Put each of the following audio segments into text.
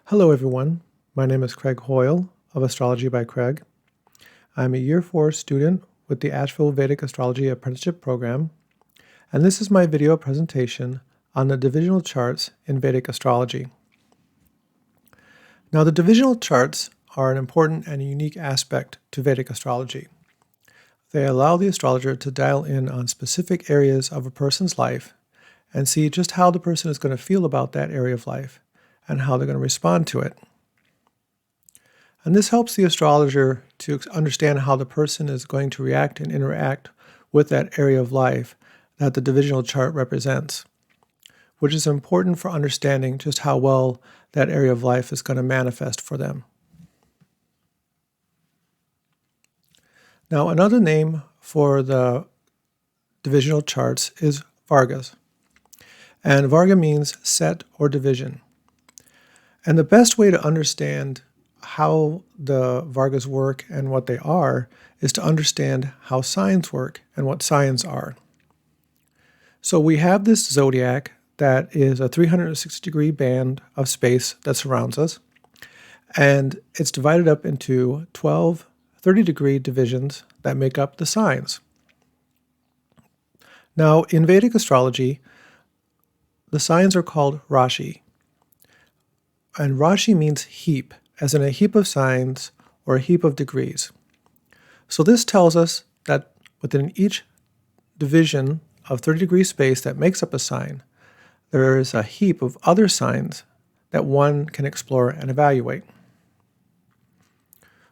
Hello everyone, my name is Craig Hoyle of Astrology by Craig. I'm a Year 4 student with the Asheville Vedic Astrology Apprenticeship program, and this is my video presentation on the divisional charts in Vedic astrology. Now the divisional charts are an important and unique aspect to Vedic astrology. They allow the astrologer to dial in on specific areas of a person's life and see just how the person is going to feel about that area of life and how they're going to respond to it. And this helps the astrologer to understand how the person is going to react and interact with that area of life that the divisional chart represents, which is important for understanding just how well that area of life is going to manifest for them. Now, another name for the divisional charts is vargas. And varga means set or division. And the best way to understand how the vargas work and what they are is to understand how signs work and what signs are. So we have this zodiac that is a 360-degree band of space that surrounds us, and it's divided up into 12 30-degree divisions that make up the signs. Now, in Vedic astrology, the signs are called Rasi. And Rasi means heap, as in a heap of signs or a heap of degrees. So this tells us that within each division of 30-degree space that makes up a sign, there is a heap of other signs that one can explore and evaluate.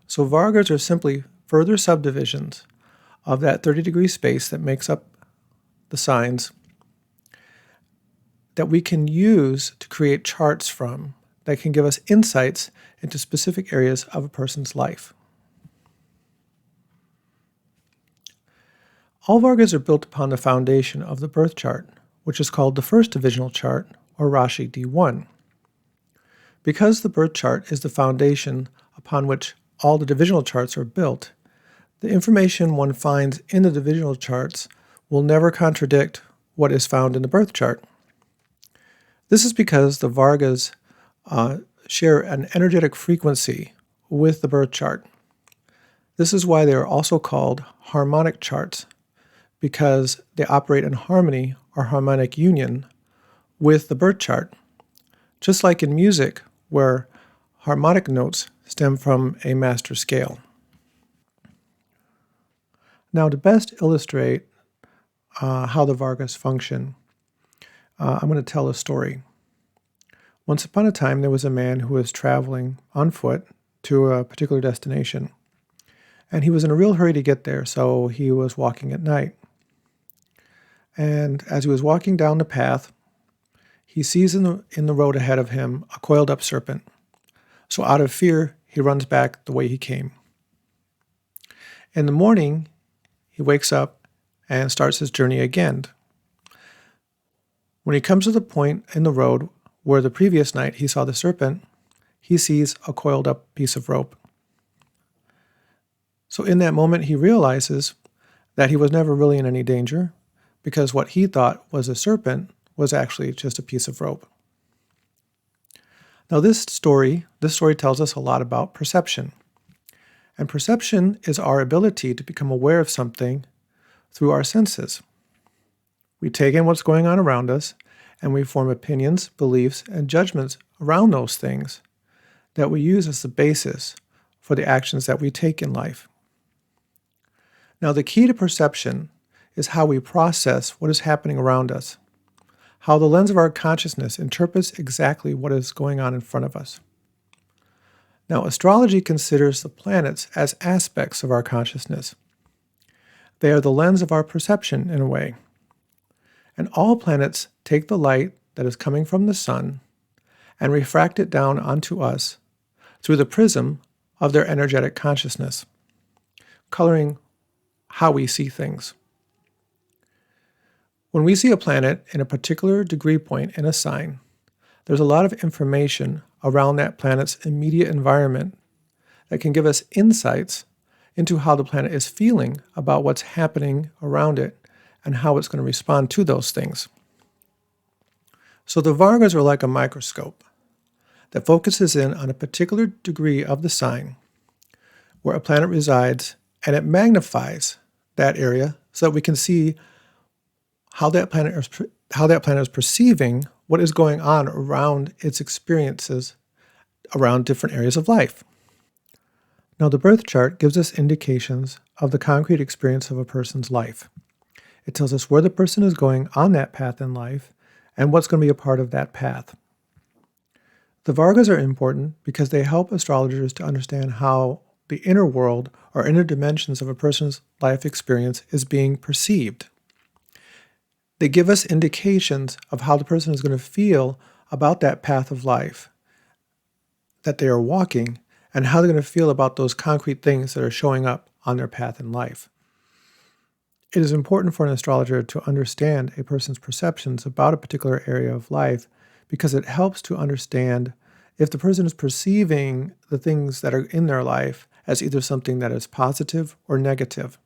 So vargas are simply further subdivisions of that 30-degree space that makes up the signs that we can use to create charts from that can give us insights into specific areas of a person's life. All vargas are built upon the foundation of the birth chart, which is called the first divisional chart, or Rashi D1. Because the birth chart is the foundation upon which all the divisional charts are built, the information one finds in the divisional charts will never contradict what is found in the birth chart. This is because the vargas share an energetic frequency with the birth chart. This is why they are also called harmonic charts, because they operate in harmony or harmonic union with the birth chart, just like in music, where harmonic notes stem from a master scale. Now, to best illustrate how the vargas function, I'm going to tell a story. Once upon a time, there was a man who was traveling on foot to a particular destination, and he was in a real hurry to get there, so he was walking at night. And as he was walking down the path, he sees in the road ahead of him a coiled up serpent. So out of fear, he runs back the way he came. In the morning, he wakes up and starts his journey again. When he comes to the point in the road where the previous night he saw the serpent, he sees a coiled up piece of rope. So in that moment, he realizes that he was never really in any danger, because what he thought was a serpent was actually just a piece of rope. Now this story tells us a lot about perception. And perception is our ability to become aware of something through our senses. We take in what's going on around us, and we form opinions, beliefs, and judgments around those things that we use as the basis for the actions that we take in life. Now, the key to perception is how we process what is happening around us, how the lens of our consciousness interprets exactly what is going on in front of us. Now, astrology considers the planets as aspects of our consciousness. They are the lens of our perception in a way. And all planets take the light that is coming from the sun and refract it down onto us through the prism of their energetic consciousness, coloring how we see things. When we see a planet in a particular degree point in a sign, there's a lot of information around that planet's immediate environment that can give us insights into how the planet is feeling about what's happening around it and how it's going to respond to those things. So the vargas are like a microscope. that focuses in on a particular degree of the sign where a planet resides, and it magnifies that area so that we can see how that planet is perceiving what is going on around its experiences around different areas of life. Now, the birth chart gives us indications of the concrete experience of a person's life. It tells us where the person is going on that path in life and what's going to be a part of that path. The vargas are important because they help astrologers to understand how the inner world or inner dimensions of a person's life experience is being perceived. They give us indications of how the person is going to feel about that path of life that they are walking and how they're going to feel about those concrete things that are showing up on their path in life. It is important for an astrologer to understand a person's perceptions about a particular area of life because it helps to understand if the person is perceiving the things that are in their life as either something that is positive or negative.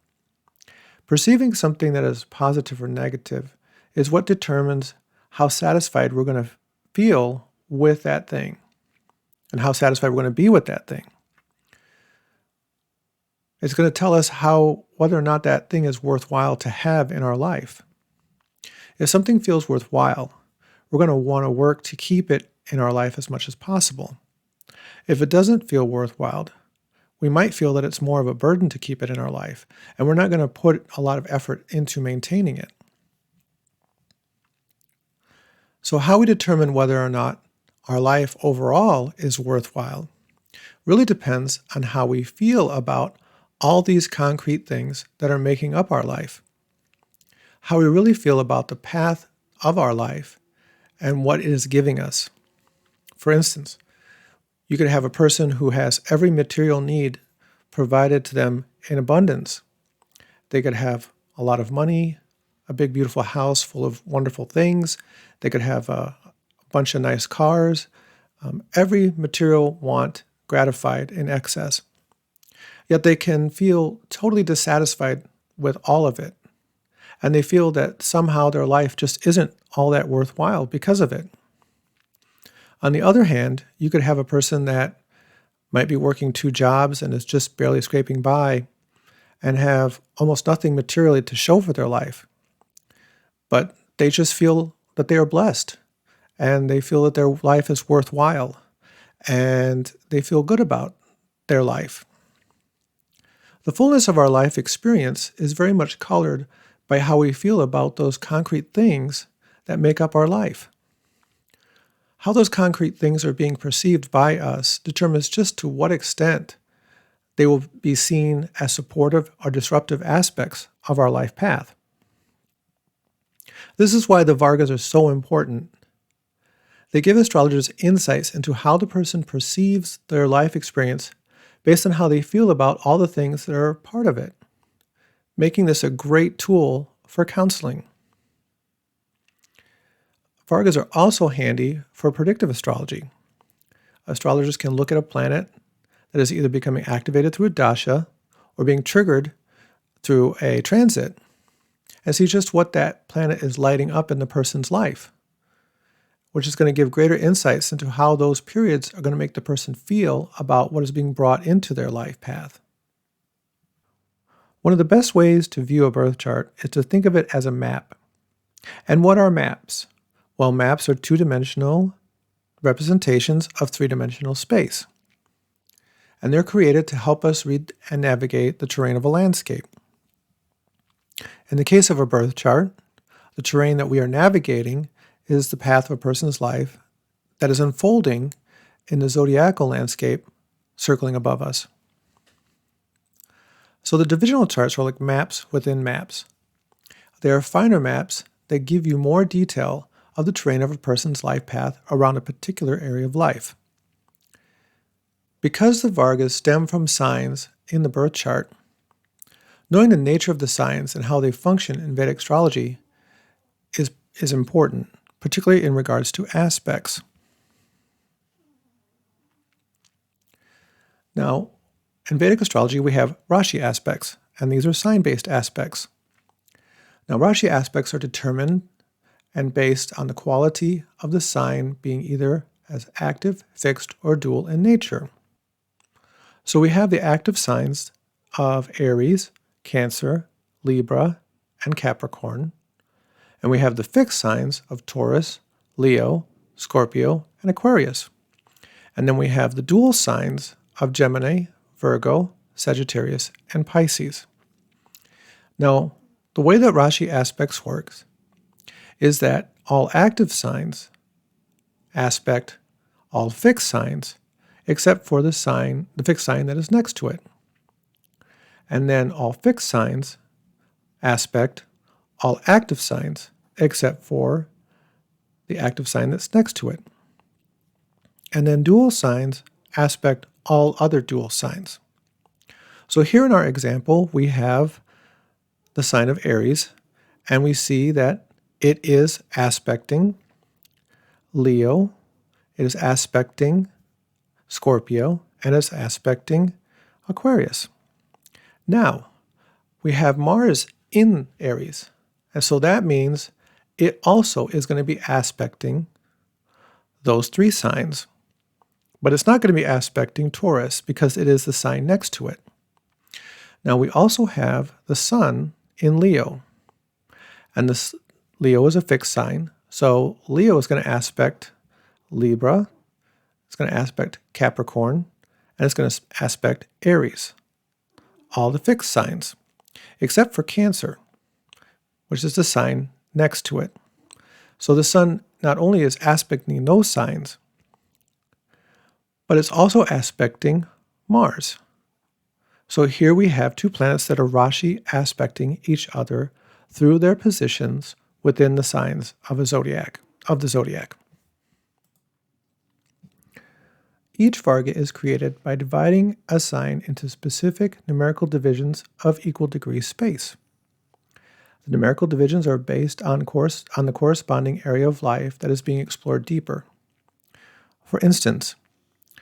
Perceiving something that is positive or negative is what determines how satisfied we're going to feel with that thing and how satisfied we're going to be with that thing. It's going to tell us whether or not that thing is worthwhile to have in our life. If something feels worthwhile, we're going to want to work to keep it in our life as much as possible. If it doesn't feel worthwhile, we might feel that it's more of a burden to keep it in our life, and we're not going to put a lot of effort into maintaining it. So how we determine whether or not our life overall is worthwhile really depends on how we feel about all these concrete things that are making up our life. How we really feel about the path of our life and what it is giving us. For instance, you could have a person who has every material need provided to them in abundance. They could have a lot of money, a big beautiful house full of wonderful things. They could have a bunch of nice cars, every material want gratified in excess. Yet they can feel totally dissatisfied with all of it. And they feel that somehow their life just isn't all that worthwhile because of it. On the other hand, you could have a person that might be working 2 jobs and is just barely scraping by and have almost nothing materially to show for their life. But they just feel that they are blessed and they feel that their life is worthwhile and they feel good about their life. The fullness of our life experience is very much colored by how we feel about those concrete things that make up our life. How those concrete things are being perceived by us determines just to what extent they will be seen as supportive or disruptive aspects of our life path. This is why the vargas are so important. They give astrologers insights into how the person perceives their life experience based on how they feel about all the things that are part of it, making this a great tool for counseling. Vargas are also handy for predictive astrology. Astrologers can look at a planet that is either becoming activated through a dasha or being triggered through a transit and see just what that planet is lighting up in the person's life, which is going to give greater insights into how those periods are going to make the person feel about what is being brought into their life path. One of the best ways to view a birth chart is to think of it as a map. And what are maps? Well, maps are 2-dimensional representations of 3-dimensional space. And they're created to help us read and navigate the terrain of a landscape. In the case of a birth chart, the terrain that we are navigating is the path of a person's life that is unfolding in the zodiacal landscape circling above us. So the divisional charts are like maps within maps. They are finer maps that give you more detail of the terrain of a person's life path around a particular area of life. Because the vargas stem from signs in the birth chart, knowing the nature of the signs and how they function in Vedic astrology is important, particularly in regards to aspects. Now, in Vedic astrology, we have Rasi aspects, and these are sign-based aspects. Now, Rasi aspects are determined and based on the quality of the sign being either as active, fixed, or dual in nature. So we have the active signs of Aries, Cancer, Libra, and Capricorn. And we have the fixed signs of Taurus, Leo, Scorpio, and Aquarius. And then we have the dual signs of Gemini, Virgo, Sagittarius, and Pisces. Now, the way that Rasi aspects works is that all active signs aspect all fixed signs except for the fixed sign that is next to it. And then all fixed signs aspect all active signs except for the active sign that's next to it. And then dual signs aspect all other dual signs. So here in our example, we have the sign of Aries, and we see that it is aspecting Leo, it is aspecting Scorpio, and it's aspecting Aquarius. Now, we have Mars in Aries, and so that means it also is going to be aspecting those three signs. But it's not going to be aspecting Taurus because it is the sign next to it. Now we also have the Sun in Leo. And this Leo is a fixed sign. So Leo is going to aspect Libra, it's going to aspect Capricorn, and it's going to aspect Aries. All the fixed signs, except for Cancer, which is the sign next to it. So the Sun not only is aspecting those signs, but it's also aspecting Mars. So here we have two planets that are Rasi aspecting each other through their positions within the signs of the zodiac. Each varga is created by dividing a sign into specific numerical divisions of equal degree space. The numerical divisions are based on the corresponding area of life that is being explored deeper. For instance,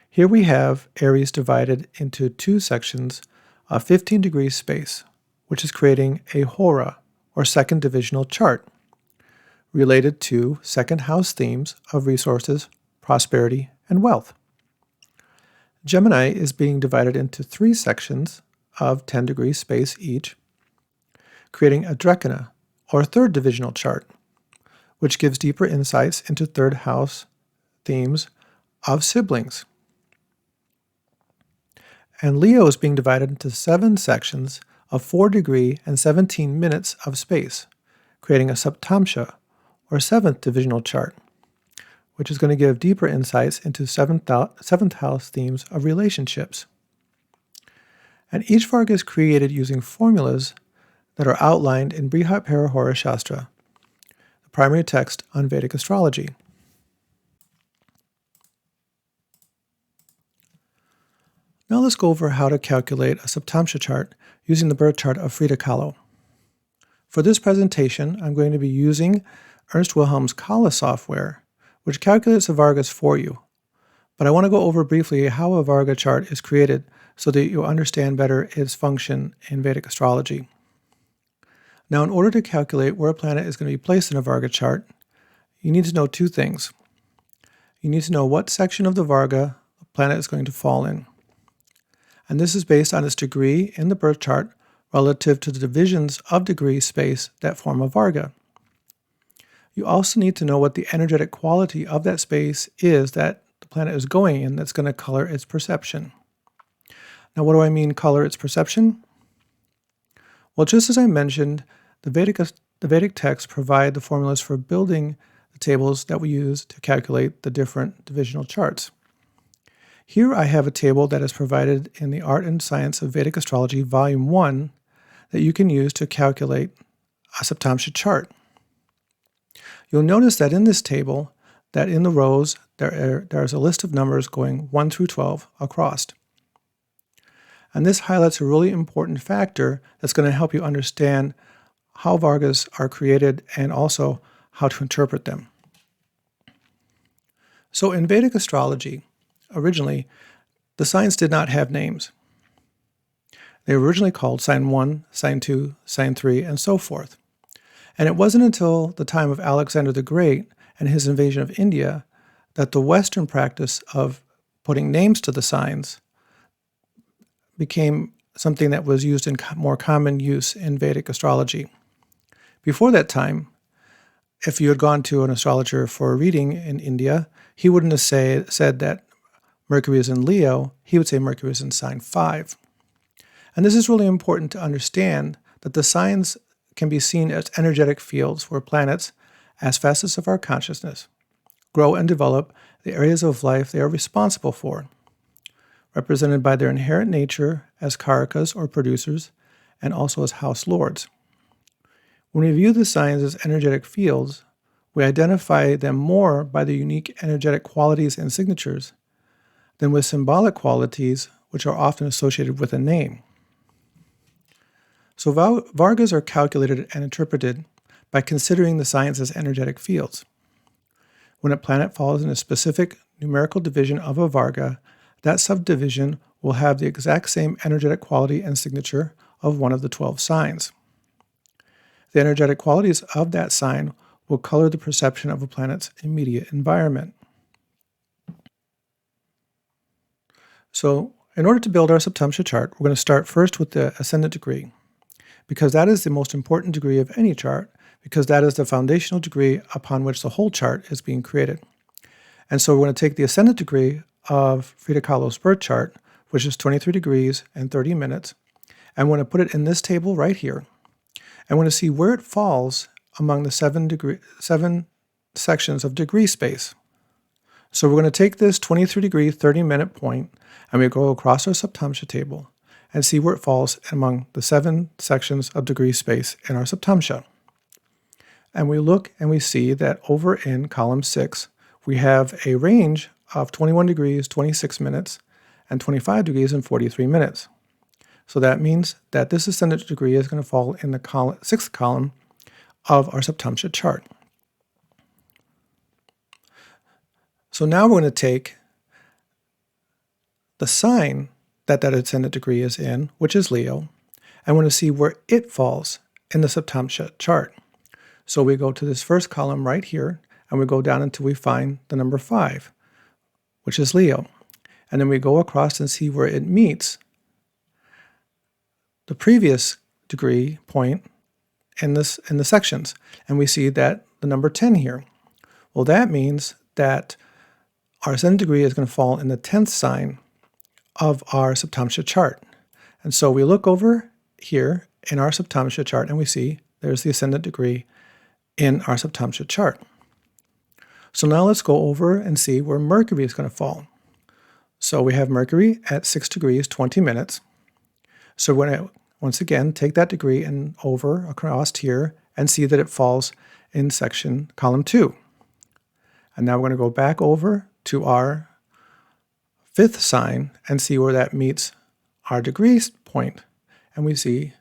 here we have Aries divided into two sections of 15 degrees space, which is creating a hora, or second divisional chart, related to second house themes of resources, prosperity, and wealth. Gemini is being divided into three sections of 10 degrees space each, creating a drekana, or third divisional chart, which gives deeper insights into third house themes of siblings. And Leo is being divided into 7 sections of 4 degree and 17 minutes of space, creating a Saptamsa, or 7th divisional chart, which is going to give deeper insights into seventh house themes of relationships. And each varga is created using formulas that are outlined in Brihat Parahora Shastra, the primary text on Vedic astrology. Now let's go over how to calculate a Saptamsa chart using the birth chart of Frida Kahlo. For this presentation, I'm going to be using Ernst Wilhelm's Kala software, which calculates the vargas for you. But I want to go over briefly how a varga chart is created so that you understand better its function in Vedic astrology. Now, in order to calculate where a planet is going to be placed in a varga chart, you need to know two things. You need to know what section of the varga the planet is going to fall in. And this is based on its degree in the birth chart relative to the divisions of degree space that form a varga. You also need to know what the energetic quality of that space is that the planet is going in that's going to color its perception. Now, what do I mean color its perception? Well, just as I mentioned, the Vedic texts provide the formulas for building the tables that we use to calculate the different divisional charts. Here I have a table that is provided in the Art and Science of Vedic Astrology, Volume 1, that you can use to calculate a Saptamsa chart. You'll notice that in this table, that in the rows, there's a list of numbers going 1 through 12 across. And this highlights a really important factor that's going to help you understand how vargas are created and also how to interpret them. So in Vedic astrology, originally, the signs did not have names. They were originally called sign 1, sign 2, sign 3, and so forth. And it wasn't until the time of Alexander the Great and his invasion of India that the Western practice of putting names to the signs became something that was used in more common use in Vedic astrology. Before that time, if you had gone to an astrologer for a reading in India, he wouldn't have said that Mercury is in Leo, he would say Mercury is in sign 5. And this is really important to understand that the signs can be seen as energetic fields where planets, as facets of our consciousness, grow and develop the areas of life they are responsible for, represented by their inherent nature as karakas or producers, and also as house lords. When we view the signs as energetic fields, we identify them more by their unique energetic qualities and signatures than with symbolic qualities which are often associated with a name. So vargas are calculated and interpreted by considering the signs as energetic fields. When a planet falls in a specific numerical division of a varga, that subdivision will have the exact same energetic quality and signature of one of the 12 signs. The energetic qualities of that sign will color the perception of a planet's immediate environment. So, in order to build our Saptamsa chart, we're going to start first with the ascendant degree, because that is the most important degree of any chart, because that is the foundational degree upon which the whole chart is being created. And so we're going to take the ascendant degree of Frida Kahlo's birth chart, which is 23 degrees and 30 minutes, and we're going to put it in this table right here. And we're going to see where it falls among the seven sections of degree space. So we're going to take this 23 degree, 30 minute point, and we go across our Saptamsa table and see where it falls among the 7 sections of degree space in our Saptamsa. And we look and we see that over in column 6, we have a range of 21 degrees, 26 minutes, and 25 degrees and 43 minutes. So that means that this ascendant degree is going to fall in the 6th column of our Saptamsa chart. So now we're going to take the sign that ascendant degree is in, which is Leo, and we're going to see where it falls in the Saptamsa chart. So we go to this first column right here, and we go down until we find the number 5, which is Leo. And then we go across and see where it meets the previous degree point in the sections. And we see that the number 10 here. Well, that means that our ascendant degree is going to fall in the 10th sign of our Saptamsa chart. And so we look over here in our Saptamsa chart and we see there's the ascendant degree in our Saptamsa chart. So now let's go over and see where Mercury is going to fall. So we have Mercury at 6 degrees, 20 minutes. So we're going to, once again, take that degree and over across here and see that it falls in section column 2. And now we're going to go back over to our 5th sign and see where that meets our degree point. And we see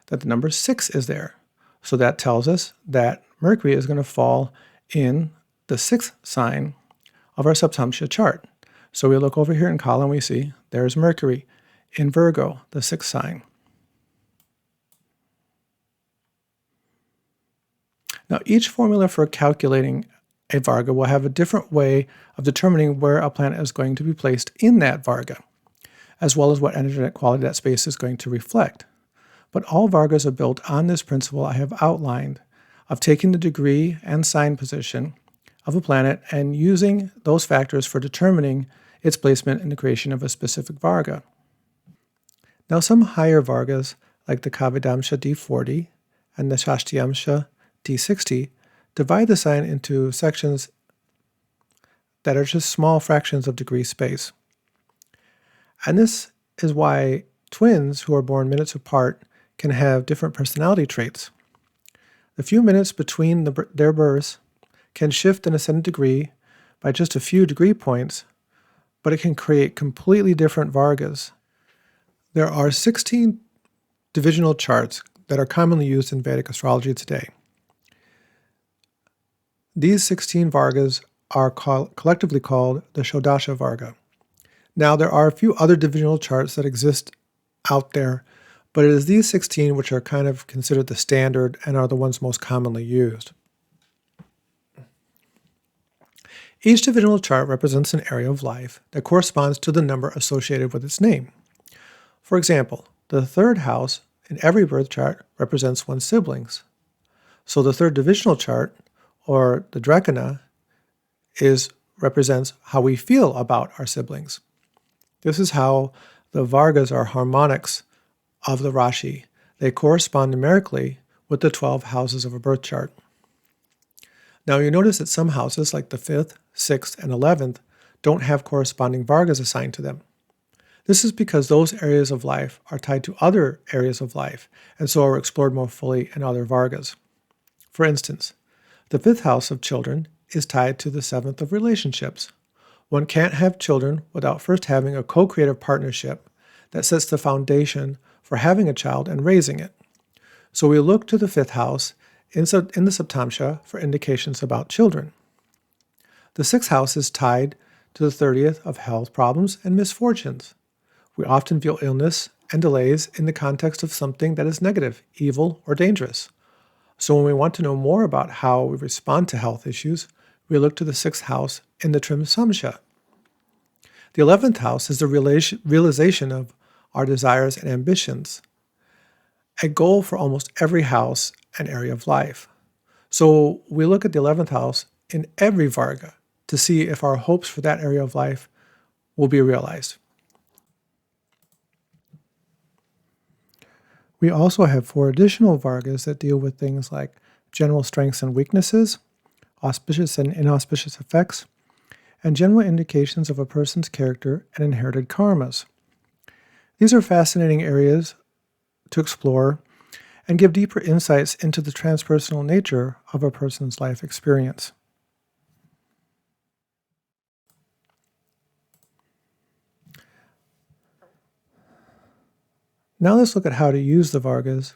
that the number 6 is there. So that tells us that Mercury is going to fall in the 6th sign of our Saptamsa chart. So we look over here in column, we see there's Mercury in Virgo, the 6th sign. Now, each formula for calculating a varga will have a different way of determining where a planet is going to be placed in that varga, as well as what energetic quality that space is going to reflect. But all vargas are built on this principle I have outlined of taking the degree and sign position of a planet and using those factors for determining its placement in the creation of a specific varga. Now, some higher vargas, like the Kavadamsa D40 and the Shashtiamsa D60, divide the sign into sections that are just small fractions of degree space. And this is why twins who are born minutes apart can have different personality traits. The few minutes between their births can shift an ascendant degree by just a few degree points, but it can create completely different vargas. There are 16 divisional charts that are commonly used in Vedic astrology today. These 16 vargas are collectively called the shodasha varga. Now, there are a few other divisional charts that exist out there, but it is these 16 which are kind of considered the standard and are the ones most commonly used. Each divisional chart represents an area of life that corresponds to the number associated with its name. For example, the third house in every birth chart represents one's siblings. So the third divisional chart, or the drekana, represents how we feel about our siblings. This is how the vargas are harmonics of the Rasi. They correspond numerically with the 12 houses of a birth chart. Now you notice that some houses, like the 5th, 6th, and 11th, don't have corresponding vargas assigned to them. This is because those areas of life are tied to other areas of life, and so are explored more fully in other vargas. For instance, the 5th house of children is tied to the 7th of relationships. One can't have children without first having a co-creative partnership that sets the foundation for having a child and raising it. So we look to the 5th house in the Saptamsa for indications about children. The 6th house is tied to the 30th of health problems and misfortunes. We often feel illness and delays in the context of something that is negative, evil, or dangerous. So when we want to know more about how we respond to health issues, we look to the 6th house in the trimsamsa. The 11th house is the realization of our desires and ambitions, a goal for almost every house and area of life. So we look at the 11th house in every varga to see if our hopes for that area of life will be realized. We also have 4 additional vargas that deal with things like general strengths and weaknesses, auspicious and inauspicious effects, and general indications of a person's character and inherited karmas. These are fascinating areas to explore and give deeper insights into the transpersonal nature of a person's life experience. Now let's look at how to use the vargas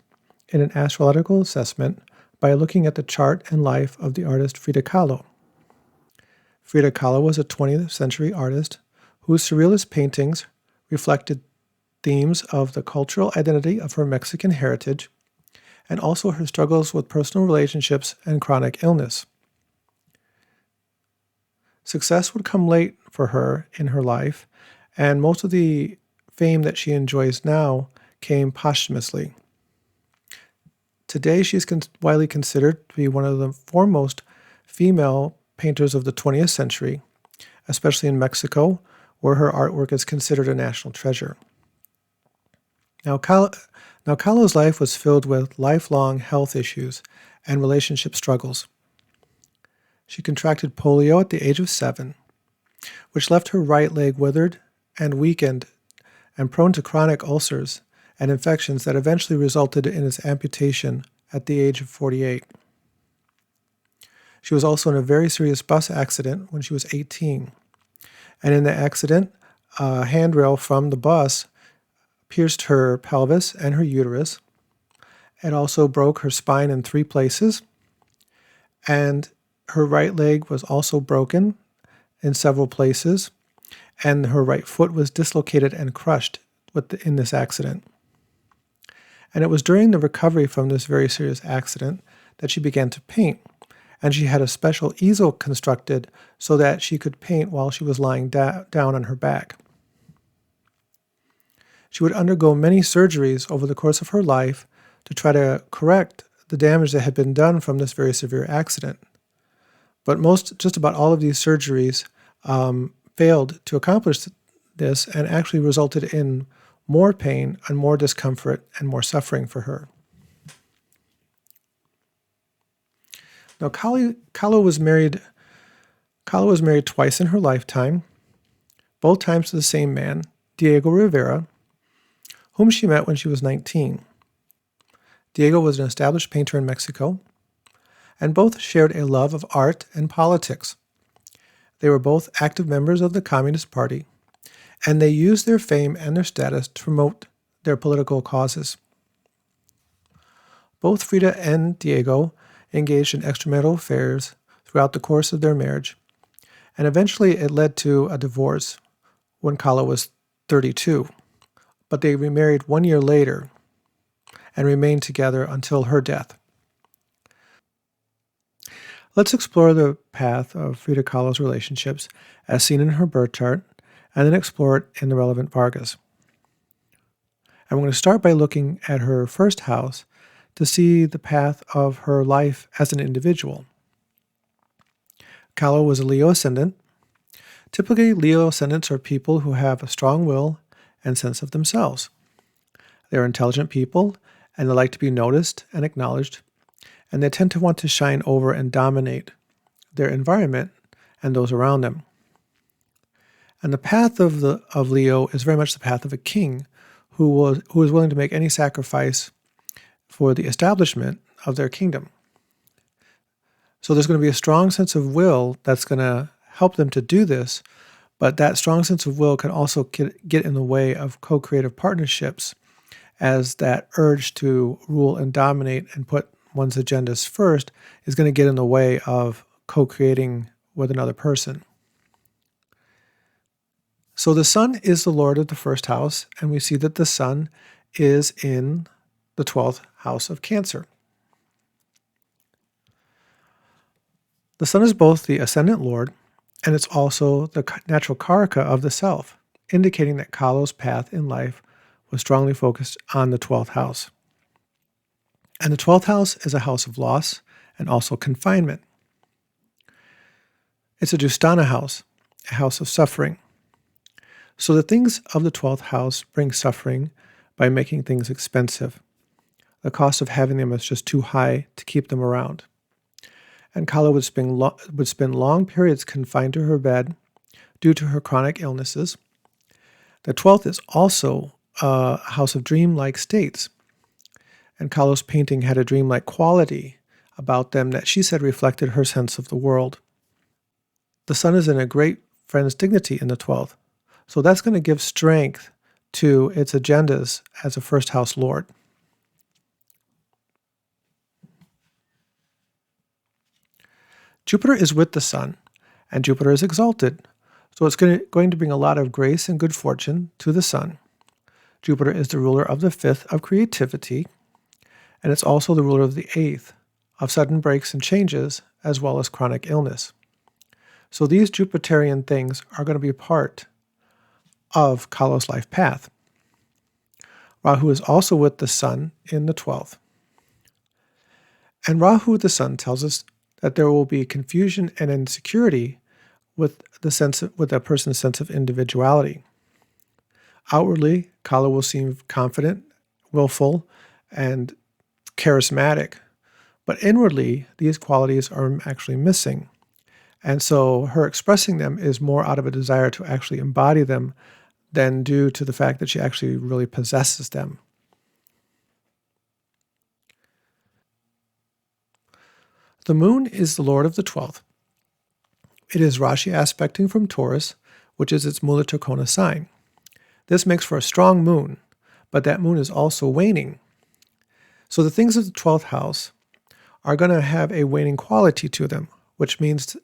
in an astrological assessment by looking at the chart and life of the artist Frida Kahlo. Frida Kahlo was a 20th century artist whose surrealist paintings reflected themes of the cultural identity of her Mexican heritage and also her struggles with personal relationships and chronic illness. Success would come late for her in her life, and most of the fame that she enjoys now came posthumously. Today, she is widely considered to be one of the foremost female painters of the 20th century, especially in Mexico, where her artwork is considered a national treasure. Now, Kahlo's life was filled with lifelong health issues and relationship struggles. She contracted polio at the age of 7, which left her right leg withered and weakened and prone to chronic ulcers and infections that eventually resulted in its amputation at the age of 48. She was also in a very serious bus accident when she was 18. And in the accident, a handrail from the bus pierced her pelvis and her uterus. It also broke her spine in 3 places. And her right leg was also broken in several places. And her right foot was dislocated and crushed in this accident. And it was during the recovery from this very serious accident that she began to paint. And she had a special easel constructed so that she could paint while she was lying down on her back. She would undergo many surgeries over the course of her life to try to correct the damage that had been done from this very severe accident. But just about all of these surgeries failed to accomplish this and actually resulted in more pain and more discomfort and more suffering for her. Now, Kahlo was married twice in her lifetime, both times to the same man, Diego Rivera, whom she met when she was 19. Diego was an established painter in Mexico, and both shared a love of art and politics. They were both active members of the Communist Party, and they used their fame and their status to promote their political causes. Both Frida and Diego engaged in extramarital affairs throughout the course of their marriage, and eventually it led to a divorce when Kahlo was 32, but they remarried 1 year later and remained together until her death. Let's explore the path of Frida Kahlo's relationships as seen in her birth chart, and then explore it in the relevant vargas. And we're going to start by looking at her first house to see the path of her life as an individual. Kahlo was a Leo ascendant. Typically, Leo ascendants are people who have a strong will and sense of themselves. They're intelligent people, and they like to be noticed and acknowledged, and they tend to want to shine over and dominate their environment and those around them. And the path of Leo is very much the path of a king who is willing to make any sacrifice for the establishment of their kingdom. So there's going to be a strong sense of will that's going to help them to do this, but that strong sense of will can also get in the way of co-creative partnerships, as that urge to rule and dominate and put one's agendas first is going to get in the way of co-creating with another person. So the sun is the lord of the first house, and we see that the sun is in the 12th house of Cancer. The sun is both the ascendant lord, and it's also the natural karaka of the self, indicating that Kahlo's path in life was strongly focused on the 12th house. And the 12th house is a house of loss and also confinement. It's a Dusthana house, a house of suffering. So the things of the 12th house bring suffering by making things expensive. The cost of having them is just too high to keep them around. And Kahlo would spend long periods confined to her bed due to her chronic illnesses. The 12th is also a house of dreamlike states. And Kahlo's painting had a dreamlike quality about them that she said reflected her sense of the world. The sun is in a great friend's dignity in the 12th. So that's going to give strength to its agendas as a first house lord. Jupiter is with the sun, and Jupiter is exalted. So it's going to bring a lot of grace and good fortune to the sun. Jupiter is the ruler of the 5th of creativity, and it's also the ruler of the 8th of sudden breaks and changes, as well as chronic illness. So these Jupiterian things are going to be part of Kahlo's life path. Rahu is also with the sun in the 12th. And Rahu, the sun, tells us that there will be confusion and insecurity with a person's sense of individuality. Outwardly, Kahlo will seem confident, willful, and charismatic, but inwardly, these qualities are actually missing. And so her expressing them is more out of a desire to actually embody them than due to the fact that she actually really possesses them. The moon is the lord of the 12th. It is Rasi aspecting from Taurus, which is its Mula Trikona sign. This makes for a strong moon, but that moon is also waning. So the things of the 12th house are going to have a waning quality to them, which means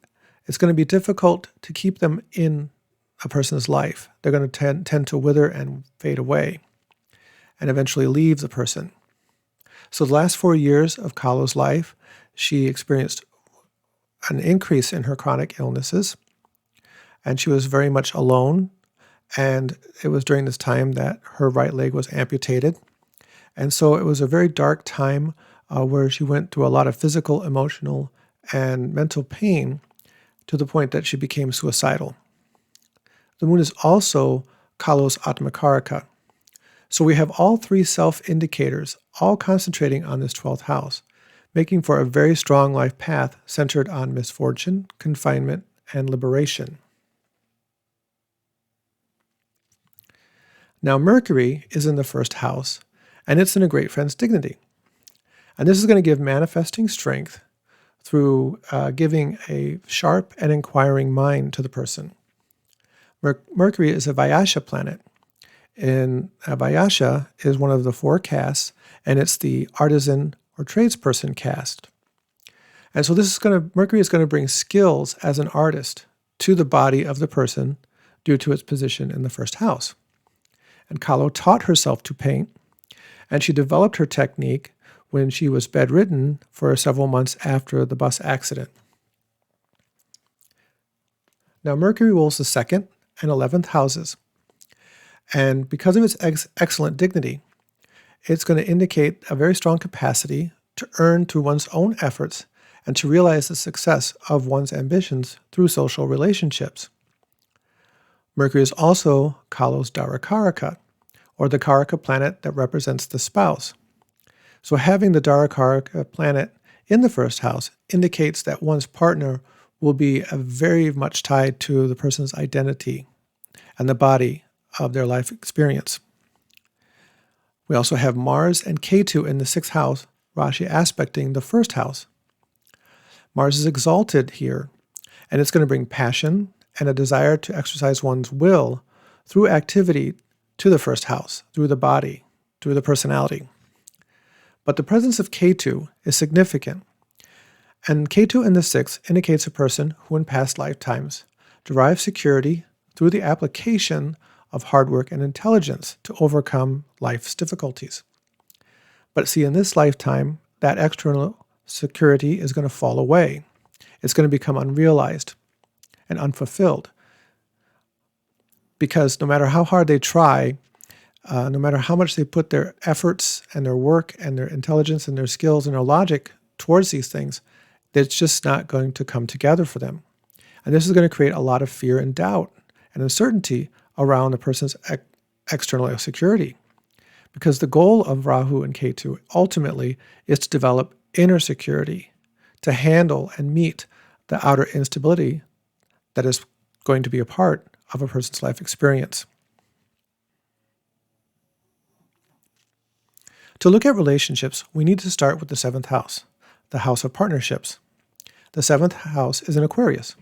it's going to be difficult to keep them in a person's life. They're going to tend to wither and fade away and eventually leave the person. So the last 4 years of Kahlo's life, she experienced an increase in her chronic illnesses, and she was very much alone. And it was during this time that her right leg was amputated. And so it was a very dark time where she went through a lot of physical, emotional, and mental pain to the point that she became suicidal. The moon is also Kahlo's Atmakaraka. So we have all three self-indicators, all concentrating on this 12th house, making for a very strong life path centered on misfortune, confinement, and liberation. Now Mercury is in the first house, and it's in a great friend's dignity. And this is going to give manifesting strength through giving a sharp and inquiring mind to the person. Mercury is a Vyasha planet, and Vyasha is one of the 4 castes, and it's the artisan or tradesperson caste. And so Mercury is going to bring skills as an artist to the body of the person due to its position in the first house. And Kahlo taught herself to paint, and she developed her technique when she was bedridden for several months after the bus accident. Now, Mercury rules the 2nd and 11th houses. And because of its excellent dignity, it's going to indicate a very strong capacity to earn through one's own efforts and to realize the success of one's ambitions through social relationships. Mercury is also Kahlo's Darakaraka, or the Karaka planet that represents the spouse. So having the Darakaraka planet in the first house indicates that one's partner will be very much tied to the person's identity and the body of their life experience. We also have Mars and Ketu in the 6th house, Rasi aspecting the 1st house. Mars is exalted here, and it's going to bring passion and a desire to exercise one's will through activity to the 1st house, through the body, through the personality. But the presence of Ketu is significant, and Ketu in the 6th indicates a person who in past lifetimes derived security through the application of hard work and intelligence to overcome life's difficulties. But see, in this lifetime, that external security is going to fall away. It's going to become unrealized and unfulfilled. Because no matter how hard they try, no matter how much they put their efforts and their work and their intelligence and their skills and their logic towards these things, it's just not going to come together for them. And this is going to create a lot of fear and doubt and uncertainty around a person's external security. Because the goal of Rahu and Ketu ultimately is to develop inner security, to handle and meet the outer instability that is going to be a part of a person's life experience. To look at relationships, we need to start with the 7th house, the house of partnerships. The 7th house is an Aquarius,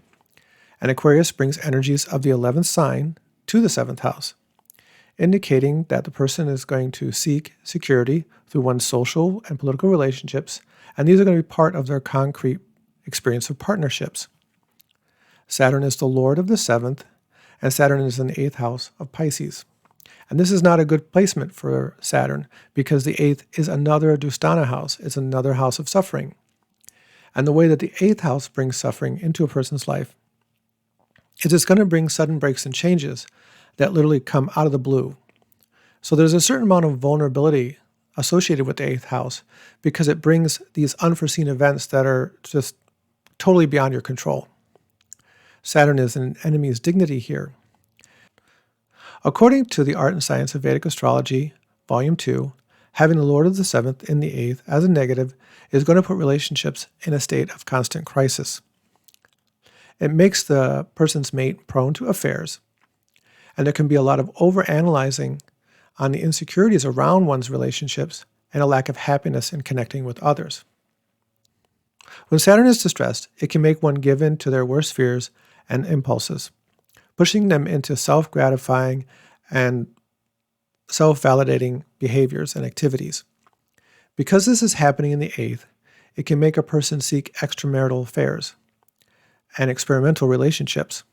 and Aquarius brings energies of the 11th sign to the 7th house, indicating that the person is going to seek security through one's social and political relationships, and these are going to be part of their concrete experience of partnerships. Saturn is the lord of the 7th, and Saturn is in the 8th house of Pisces. And this is not a good placement for Saturn because the 8th is another Dustana house. It's another house of suffering. And the way that the 8th house brings suffering into a person's life is it's going to bring sudden breaks and changes that literally come out of the blue. So there's a certain amount of vulnerability associated with the 8th house because it brings these unforeseen events that are just totally beyond your control. Saturn is an enemy's dignity here. According to the Art and Science of Vedic Astrology, Volume 2, having the Lord of the 7th in the 8th as a negative is going to put relationships in a state of constant crisis. It makes the person's mate prone to affairs, and there can be a lot of overanalyzing on the insecurities around one's relationships and a lack of happiness in connecting with others. When Saturn is distressed, it can make one give in to their worst fears and impulses, pushing them into self-gratifying and self-validating behaviors and activities. Because this is happening in the 8th, it can make a person seek extramarital affairs and experimental relationships.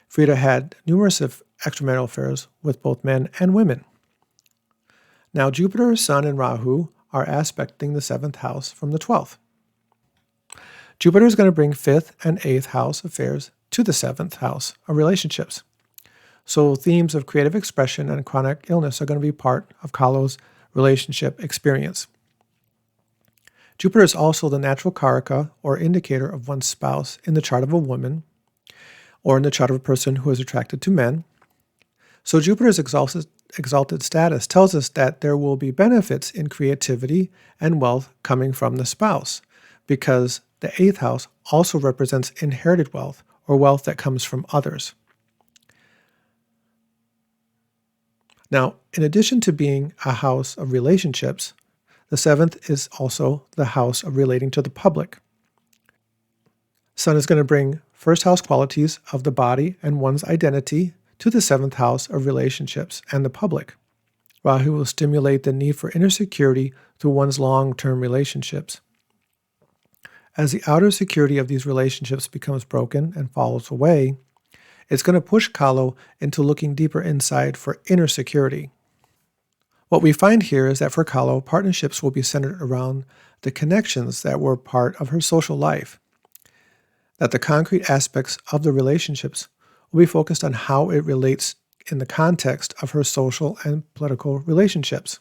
Frida had numerous extramarital affairs with both men and women. Now, Jupiter, Sun, and Rahu are aspecting the 7th house from the 12th. Jupiter is going to bring 5th and 8th house affairs to the 7th house of relationships. So themes of creative expression and chronic illness are going to be part of Kahlo's relationship experience. Jupiter is also the natural karaka, or indicator of one's spouse in the chart of a woman, or in the chart of a person who is attracted to men. So Jupiter's exalted status tells us that there will be benefits in creativity and wealth coming from the spouse, because the 8th house also represents inherited wealth, or wealth that comes from others. Now, in addition to being a house of relationships, the 7th is also the house of relating to the public. Sun is going to bring first house qualities of the body and one's identity to the 7th house of relationships and the public. Rahu will stimulate the need for inner security through one's long-term relationships. As the outer security of these relationships becomes broken and falls away, it's going to push Kahlo into looking deeper inside for inner security. What we find here is that for Kahlo, partnerships will be centered around the connections that were part of her social life, that the concrete aspects of the relationships will be focused on how it relates in the context of her social and political relationships.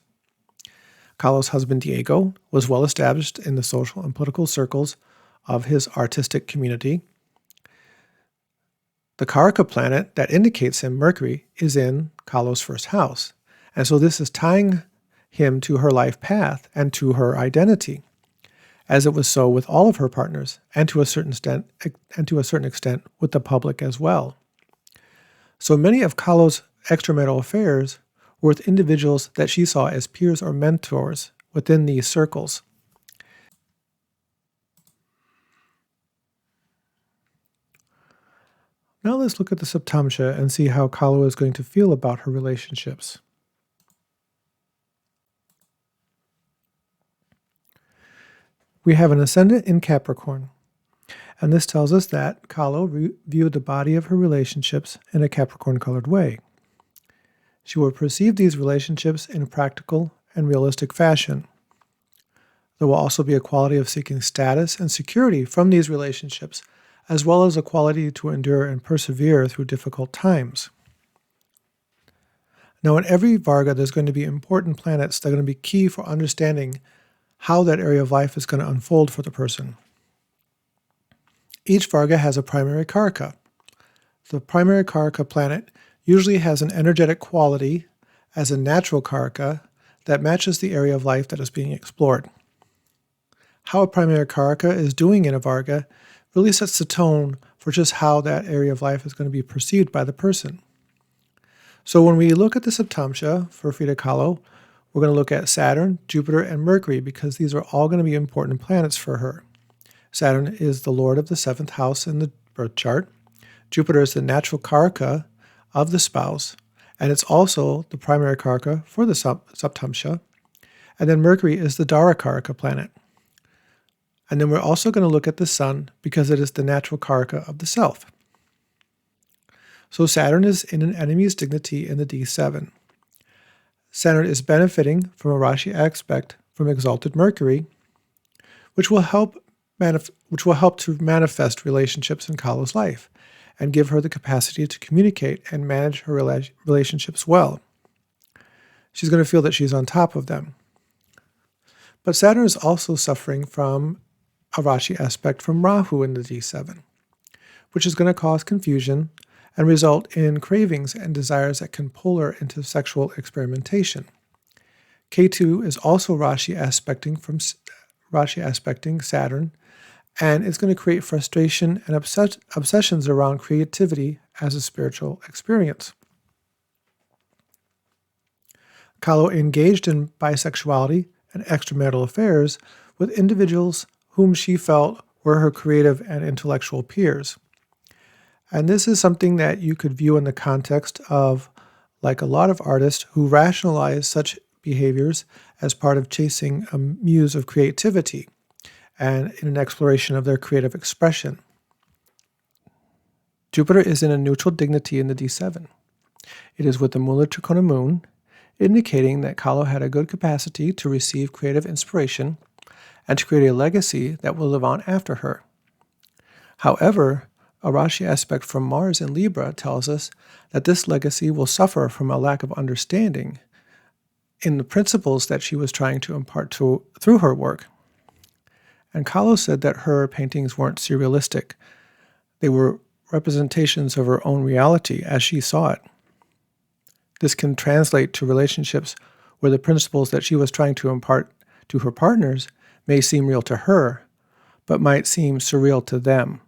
Kahlo's husband Diego was well established in the social and political circles of his artistic community. The Karaka planet that indicates him, Mercury, is in Kahlo's first house, and so this is tying him to her life path and to her identity, as it was so with all of her partners, and to a certain extent with the public as well. So many of Kahlo's extramarital affairs were with individuals that she saw as peers or mentors within these circles. Now let's look at the Saptamsa and see how Kahlo is going to feel about her relationships. We have an ascendant in Capricorn, and this tells us that Kahlo viewed the body of her relationships in a Capricorn-colored way. She will perceive these relationships in a practical and realistic fashion. There will also be a quality of seeking status and security from these relationships, as well as a quality to endure and persevere through difficult times. Now, in every varga, there's going to be important planets that are going to be key for understanding how that area of life is going to unfold for the person. Each varga has a primary karaka. The primary karaka planet usually has an energetic quality as a natural karaka that matches the area of life that is being explored. How a primary karaka is doing in a varga really sets the tone for just how that area of life is going to be perceived by the person. So when we look at the Saptamsa for Frida Kahlo, we're going to look at Saturn, Jupiter, and Mercury because these are all going to be important planets for her. Saturn is the lord of the 7th house in the birth chart. Jupiter is the natural karaka of the spouse, and it's also the primary karaka for the Saptamsa. And then Mercury is the Dara karaka planet. And then we're also going to look at the Sun because it is the natural karaka of the self. So Saturn is in an enemy's dignity in the D7. Saturn is benefiting from a Rasi aspect from exalted Mercury, which will help to manifest relationships in Kahlo's life and give her the capacity to communicate and manage her relationships well. She's going to feel that she's on top of them. But Saturn is also suffering from a Rasi aspect from Rahu in the D7, which is going to cause confusion and result in cravings and desires that can pull her into sexual experimentation. Ketu is also Rasi aspecting Saturn, and it's going to create frustration and obsessions around creativity as a spiritual experience. Kahlo engaged in bisexuality and extramarital affairs with individuals whom she felt were her creative and intellectual peers. And this is something that you could view in the context of, like a lot of artists who rationalize such behaviors as part of chasing a muse of creativity and in an exploration of their creative expression. Jupiter is in a neutral dignity in the D7. It is with the Mula Trikona moon, indicating that Kahlo had a good capacity to receive creative inspiration and to create a legacy that will live on after her. However, a Rasi aspect from Mars in Libra tells us that this legacy will suffer from a lack of understanding in the principles that she was trying to impart through her work. And Kahlo said that her paintings weren't surrealistic. They were representations of her own reality as she saw it. This can translate to relationships where the principles that she was trying to impart to her partners may seem real to her, but might seem surreal to them.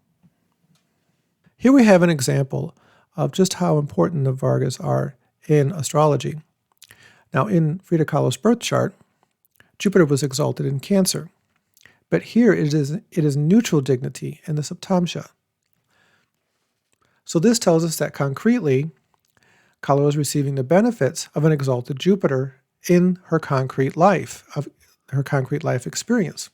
Here we have an example of just how important the vargas are in astrology. Now, in Frida Kahlo's birth chart, Jupiter was exalted in Cancer, but here it is neutral dignity in the Saptamsa. So this tells us that concretely, Kahlo is receiving the benefits of an exalted Jupiter in her concrete life, experience.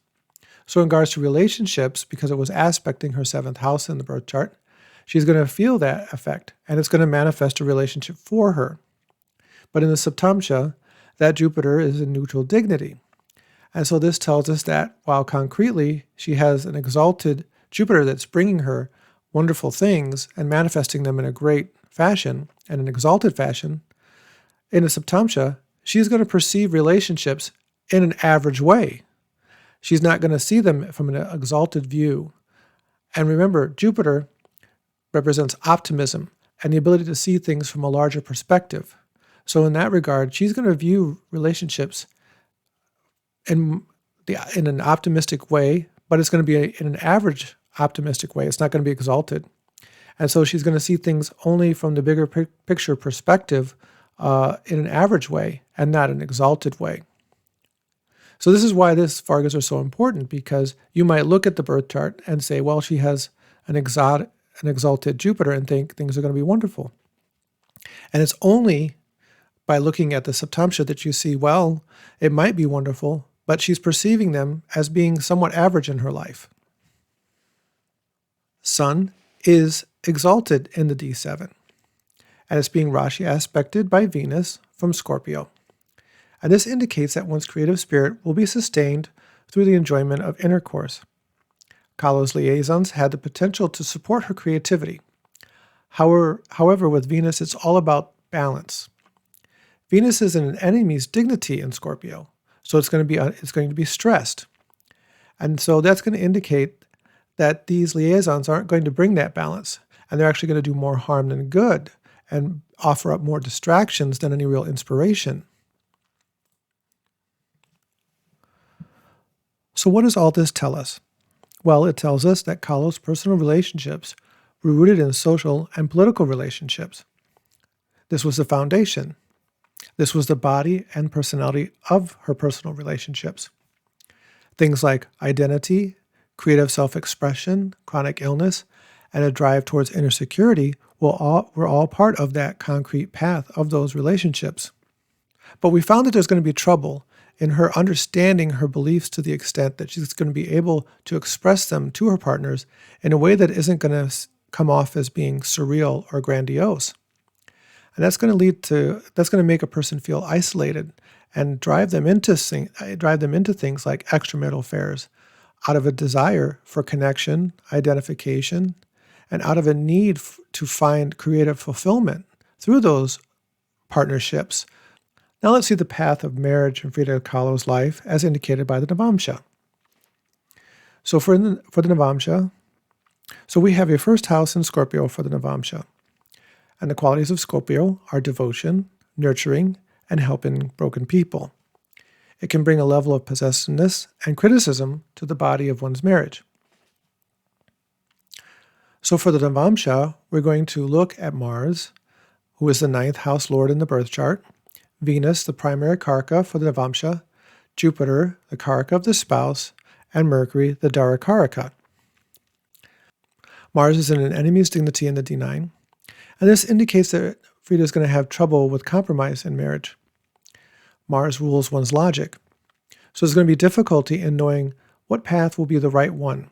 So in regards to relationships, because it was aspecting her 7th house in the birth chart, she's going to feel that effect, and it's going to manifest a relationship for her. But in the Saptamsa, that Jupiter is in neutral dignity. And so this tells us that while concretely she has an exalted Jupiter that's bringing her wonderful things and manifesting them in a great fashion and an exalted fashion, in a Saptamsa, she's going to perceive relationships in an average way. She's not going to see them from an exalted view. And remember, Jupiter represents optimism and the ability to see things from a larger perspective. So in that regard, she's going to view relationships in an optimistic way, but it's going to be in an average optimistic way. It's not going to be exalted. And so she's going to see things only from the bigger picture perspective in an average way and not an exalted way. So this is why these vargas are so important, because you might look at the birth chart and say, well, she has an exalted Jupiter, and think things are going to be wonderful. And it's only by looking at the Saptamsa that you see, well, it might be wonderful, but she's perceiving them as being somewhat average in her life. Sun is exalted in the D7, and it's being Rasi aspected by Venus from Scorpio. And this indicates that one's creative spirit will be sustained through the enjoyment of intercourse. Kahlo's liaisons had the potential to support her creativity. However, with Venus, it's all about balance. Venus is in an enemy's dignity in Scorpio, so it's going to be stressed. And so that's going to indicate that these liaisons aren't going to bring that balance, and they're actually going to do more harm than good and offer up more distractions than any real inspiration. So what does all this tell us? Well, it tells us that Kahlo's personal relationships were rooted in social and political relationships. This was the foundation. This was the body and personality of her personal relationships. Things like identity, creative self-expression, chronic illness, and a drive towards inner security were all part of that concrete path of those relationships. But we found that there's going to be trouble in her understanding her beliefs to the extent that she's going to be able to express them to her partners in a way that isn't going to come off as being surreal or grandiose. And that's going to make a person feel isolated and drive them into things like extramarital affairs, out of a desire for connection, identification, and out of a need to find creative fulfillment through those partnerships. Now let's see the path of marriage in Frida Kahlo's life as indicated by the navamsa. So for the navamsa, we have your first house in Scorpio for the navamsa. And the qualities of Scorpio are devotion, nurturing, and helping broken people. It can bring a level of possessiveness and criticism to the body of one's marriage. So for the navamsa, we're going to look at Mars, who is the 9th house lord in the birth chart, Venus, the primary karaka for the navamsa, Jupiter, the karaka of the spouse, and Mercury, the dara karaka. Mars is in an enemy's dignity in the D9, and this indicates that Frida is going to have trouble with compromise in marriage. Mars rules one's logic, so there's going to be difficulty in knowing what path will be the right one.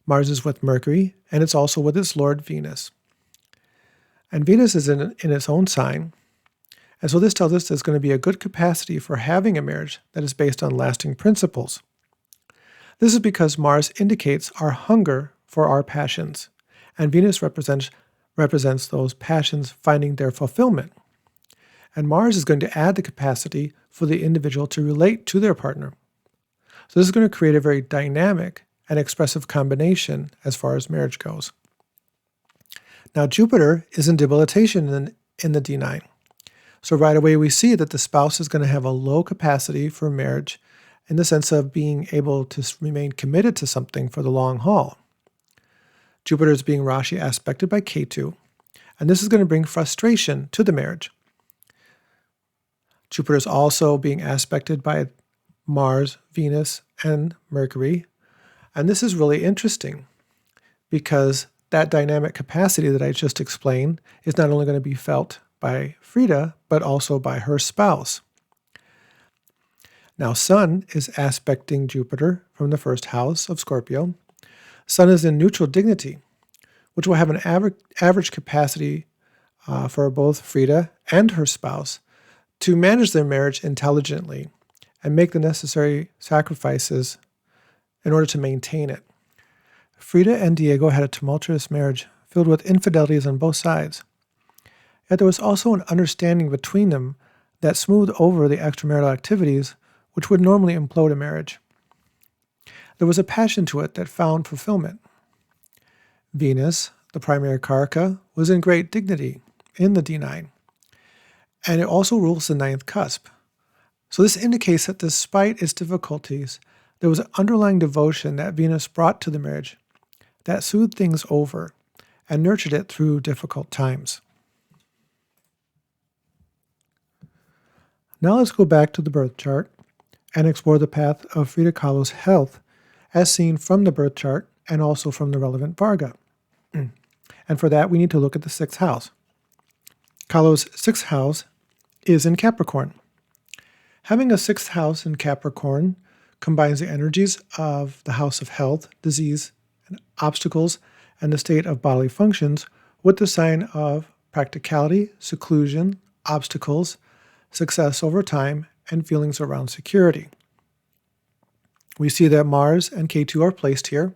Mars is with Mercury, and it's also with its lord Venus. And Venus is in its own sign, and so this tells us there's going to be a good capacity for having a marriage that is based on lasting principles. This is because Mars indicates our hunger for our passions, and Venus represents those passions finding their fulfillment. And Mars is going to add the capacity for the individual to relate to their partner. So this is going to create a very dynamic and expressive combination as far as marriage goes. Now Jupiter is in debilitation in the D9. So right away we see that the spouse is going to have a low capacity for marriage in the sense of being able to remain committed to something for the long haul. Jupiter is being Rasi aspected by Ketu, and this is going to bring frustration to the marriage. Jupiter is also being aspected by Mars, Venus, and Mercury, and this is really interesting because that dynamic capacity that I just explained is not only going to be felt by Frida, but also by her spouse. Now, Sun is aspecting Jupiter from the first house of Scorpio. Sun is in neutral dignity, which will have an average capacity for both Frida and her spouse to manage their marriage intelligently and make the necessary sacrifices in order to maintain it. Frida and Diego had a tumultuous marriage filled with infidelities on both sides. Yet there was also an understanding between them that smoothed over the extramarital activities which would normally implode a marriage. There was a passion to it that found fulfillment. Venus, the primary karaka, was in great dignity in the D9, and it also rules the ninth cusp. So this indicates that despite its difficulties, there was an underlying devotion that Venus brought to the marriage that soothed things over and nurtured it through difficult times. Now let's go back to the birth chart and explore the path of Frida Kahlo's health as seen from the birth chart and also from the relevant varga. And for that, we need to look at the 6th house. Kahlo's 6th house is in Capricorn. Having a 6th house in Capricorn combines the energies of the house of health, disease, and obstacles, and the state of bodily functions with the sign of practicality, seclusion, obstacles, success over time, and feelings around security. We see that Mars and K2 are placed here,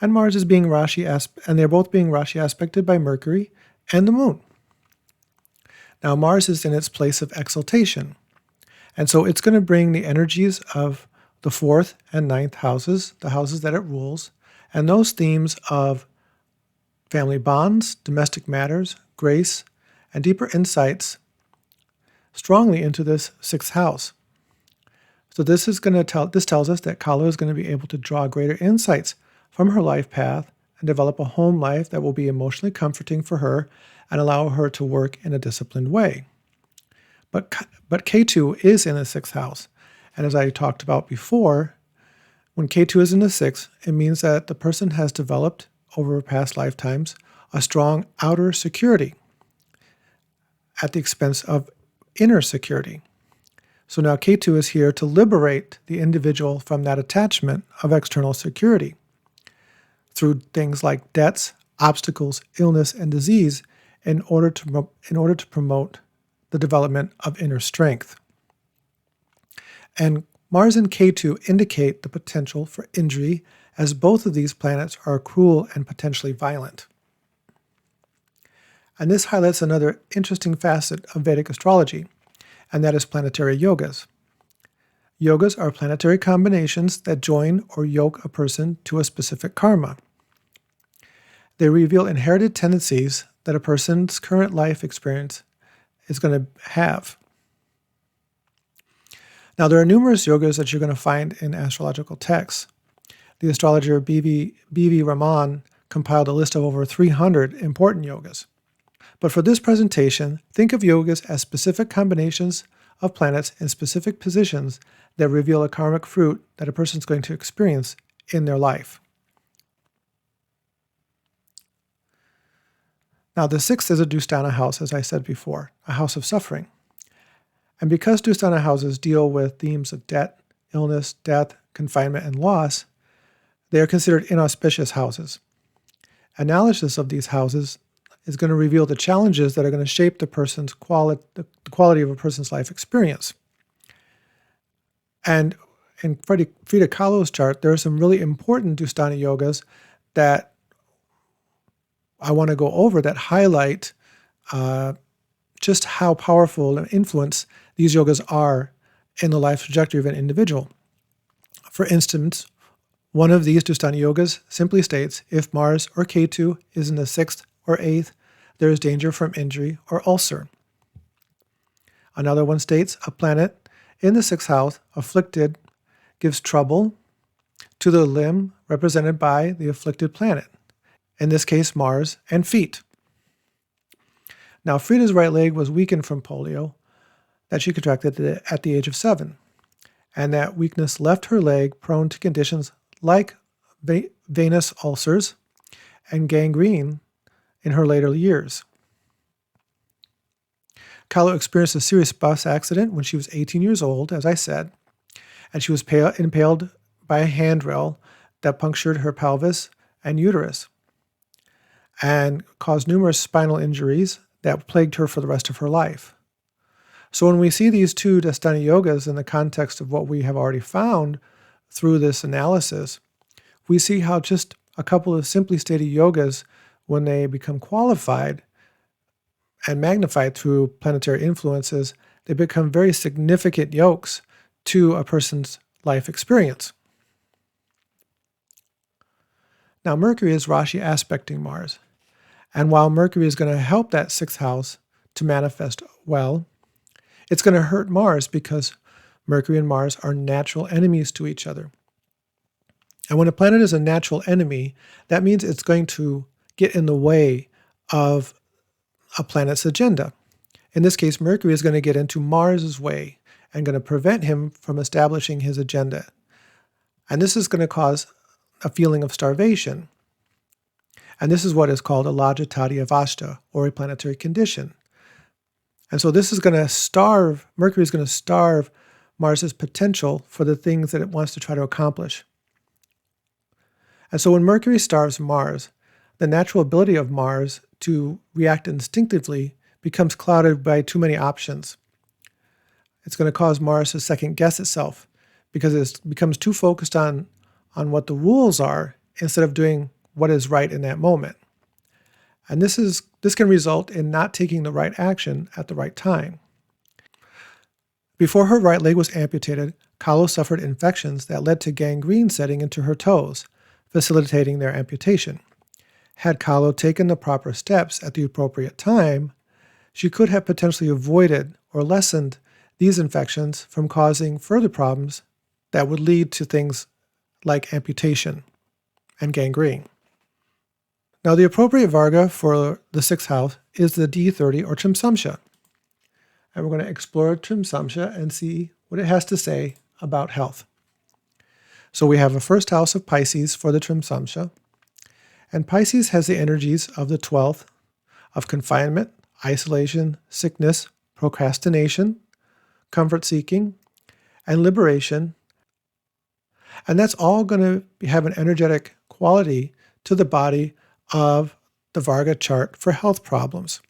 and Mars is being Rasi and they're both being Rasi aspected by Mercury and the Moon. Now Mars is in its place of exaltation, and so it's going to bring the energies of the 4th and 9th houses, the houses that it rules, and those themes of family bonds, domestic matters, grace, and deeper insights strongly into this 6th house. So this tells us that Kahlo is going to be able to draw greater insights from her life path and develop a home life that will be emotionally comforting for her and allow her to work in a disciplined way. But K2 is in the 6th house. And as I talked about before, when K2 is in the 6th, it means that the person has developed over past lifetimes a strong outer security at the expense of inner security. So now K2 is here to liberate the individual from that attachment of external security through things like debts, obstacles, illness, and disease in order to promote the development of inner strength. And Mars and K2 indicate the potential for injury, as both of these planets are cruel and potentially violent. And this highlights another interesting facet of Vedic astrology, and that is planetary yogas. Yogas are planetary combinations that join or yoke a person to a specific karma. They reveal inherited tendencies that a person's current life experience is going to have. Now, there are numerous yogas that you're going to find in astrological texts. The astrologer B.V. Raman compiled a list of over 300 important yogas. But for this presentation, think of yogas as specific combinations of planets in specific positions that reveal a karmic fruit that a person is going to experience in their life. Now, the 6th is a Dusthana house, as I said before, a house of suffering. And because Dusthana houses deal with themes of debt, illness, death, confinement, and loss, they are considered inauspicious houses. Analysis of these houses is going to reveal the challenges that are going to shape the quality of a person's life experience. And in Frida Kahlo's chart, there are some really important Dusthana yogas that I want to go over that highlight just how powerful an influence these yogas are in the life trajectory of an individual. For instance, one of these Dusthana yogas simply states, if Mars or K2 is in the 6th or 8th, there is danger from injury or ulcer. Another one states, a planet in the 6th house afflicted gives trouble to the limb represented by the afflicted planet, in this case Mars, and feet. Now, Frida's right leg was weakened from polio that she contracted at the age of 7, and that weakness left her leg prone to conditions like venous ulcers and gangrene in her later years. Kahlo experienced a serious bus accident when she was 18 years old, as I said, and she was impaled by a handrail that punctured her pelvis and uterus and caused numerous spinal injuries that plagued her for the rest of her life. So when we see these two Dusthana yogas in the context of what we have already found through this analysis, we see how just a couple of simply stated yogas, when they become qualified and magnified through planetary influences, they become very significant yokes to a person's life experience. Now, Mercury is Rashi aspecting Mars. And while Mercury is going to help that sixth house to manifest well, it's going to hurt Mars because Mercury and Mars are natural enemies to each other. And when a planet is a natural enemy, that means it's going to get in the way of a planet's agenda. In this case, Mercury is going to get into Mars's way and going to prevent him from establishing his agenda. And this is going to cause a feeling of starvation. And this is what is called a lajatati avashta, or a planetary condition. And so this is going to starve, Mercury is going to starve Mars's potential for the things that it wants to try to accomplish. And so when Mercury starves Mars, the natural ability of Mars to react instinctively becomes clouded by too many options. It's going to cause Mars to second guess itself because it becomes too focused on what the rules are instead of doing what is right in that moment. And this can result in not taking the right action at the right time. Before her right leg was amputated, Kahlo suffered infections that led to gangrene setting into her toes, facilitating their amputation. Had Kahlo taken the proper steps at the appropriate time, she could have potentially avoided or lessened these infections from causing further problems that would lead to things like amputation and gangrene. Now, the appropriate varga for the sixth house is the D30 or trimsamsa. And we're going to explore trimsamsa and see what it has to say about health. So we have a first house of Pisces for the trimsamsa. And Pisces has the energies of the 12th of confinement, isolation, sickness, procrastination, comfort seeking, and liberation. And that's all going to have an energetic quality to the body of the Varga chart for health problems.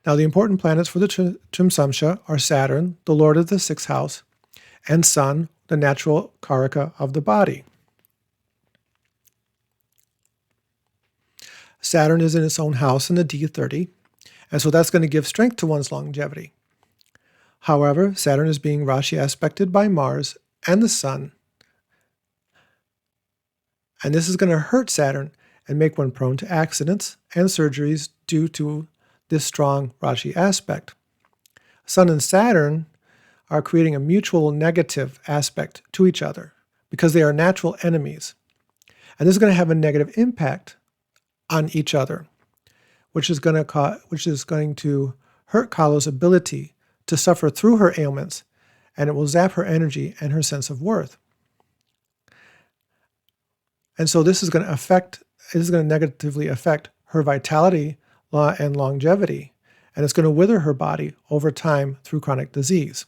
Now, the important planets for the trimsamsa are Saturn, the lord of the sixth house, and Sun, the natural karaka of the body. Saturn is in its own house in the D30, and so that's going to give strength to one's longevity. However, Saturn is being Rashi aspected by Mars and the Sun, and this is going to hurt Saturn and make one prone to accidents and surgeries due to this strong Rashi aspect. Sun and Saturn are creating a mutual negative aspect to each other because they are natural enemies. And this is going to have a negative impact on each other, which is going to hurt Kahlo's ability to suffer through her ailments, and it will zap her energy and her sense of worth. And so this is going to negatively affect her vitality and longevity, and it's going to wither her body over time through chronic disease.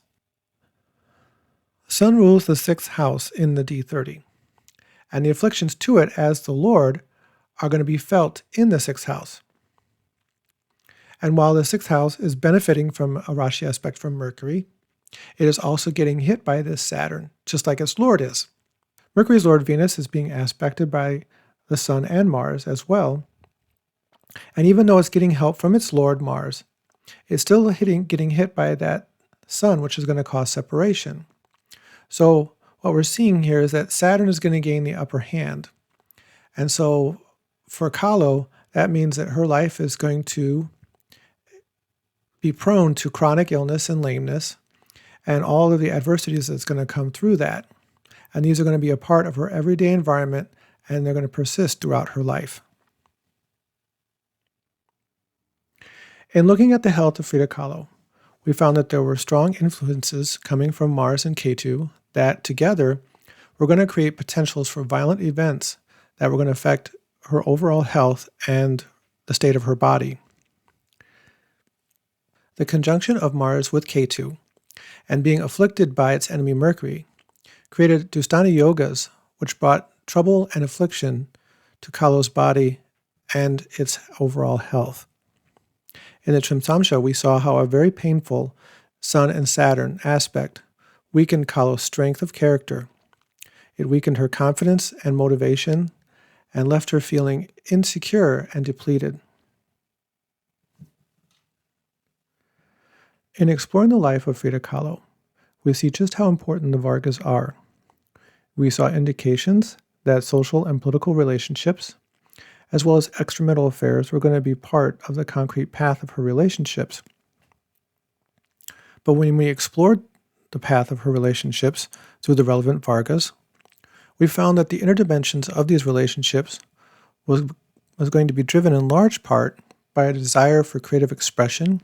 Sun rules the sixth house in the D30, and the afflictions to it as the Lord are going to be felt in the sixth house. And while the sixth house is benefiting from a Rashi aspect from Mercury, it is also getting hit by this Saturn, just like its Lord is. Mercury's Lord Venus is being aspected by the Sun and Mars as well. And even though it's getting help from its Lord Mars, it's still getting hit by that Sun, which is going to cause separation. So what we're seeing here is that Saturn is going to gain the upper hand. And so for Kahlo, that means that her life is going to be prone to chronic illness and lameness and all of the adversities that's going to come through that. And these are going to be a part of her everyday environment, and they're going to persist throughout her life. In looking at the health of Frida Kahlo, we found that there were strong influences coming from Mars and Ketu that together were going to create potentials for violent events that were going to affect her overall health and the state of her body. The conjunction of Mars with Ketu and being afflicted by its enemy Mercury created Dustana yogas, which brought trouble and affliction to Kahlo's body and its overall health. In the trimsamsa, we saw how a very painful Sun and Saturn aspect weakened Kahlo's strength of character. It weakened her confidence and motivation, and left her feeling insecure and depleted. In exploring the life of Frida Kahlo, we see just how important the vargas are. We saw indications that social and political relationships, as well as extramarital affairs, were going to be part of the concrete path of her relationships. But when we explored the path of her relationships through the relevant vargas, we found that the interdimensions of these relationships was going to be driven in large part by a desire for creative expression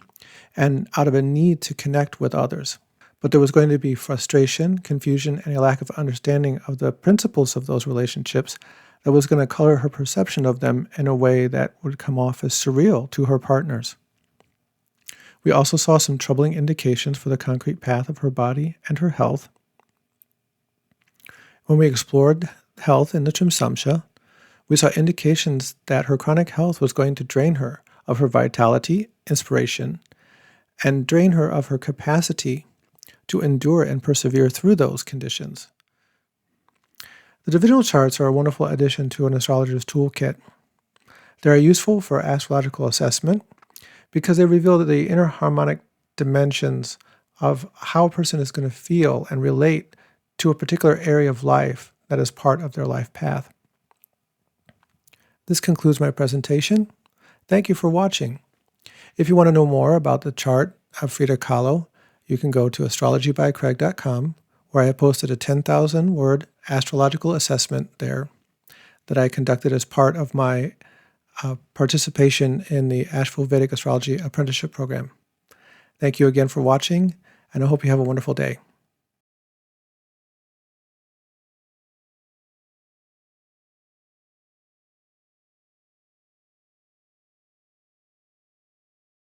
and out of a need to connect with others. But there was going to be frustration, confusion, and a lack of understanding of the principles of those relationships that was going to color her perception of them in a way that would come off as surreal to her partners. We also saw some troubling indications for the concrete path of her body and her health. When we explored health in the trimsamsa, we saw indications that her chronic health was going to drain her of her vitality, inspiration, and drain her of her capacity to endure and persevere through those conditions. The divisional charts are a wonderful addition to an astrologer's toolkit. They are useful for astrological assessment because they reveal the inner harmonic dimensions of how a person is going to feel and relate to a particular area of life that is part of their life path. This concludes my presentation. Thank you for watching. If you want to know more about the chart of Frida Kahlo, you can go to astrologybycraig.com, where I have posted a 10,000-word astrological assessment there that I conducted as part of my participation in the Asheville Vedic Astrology Apprenticeship program. Thank you again for watching, and I hope you have a wonderful day.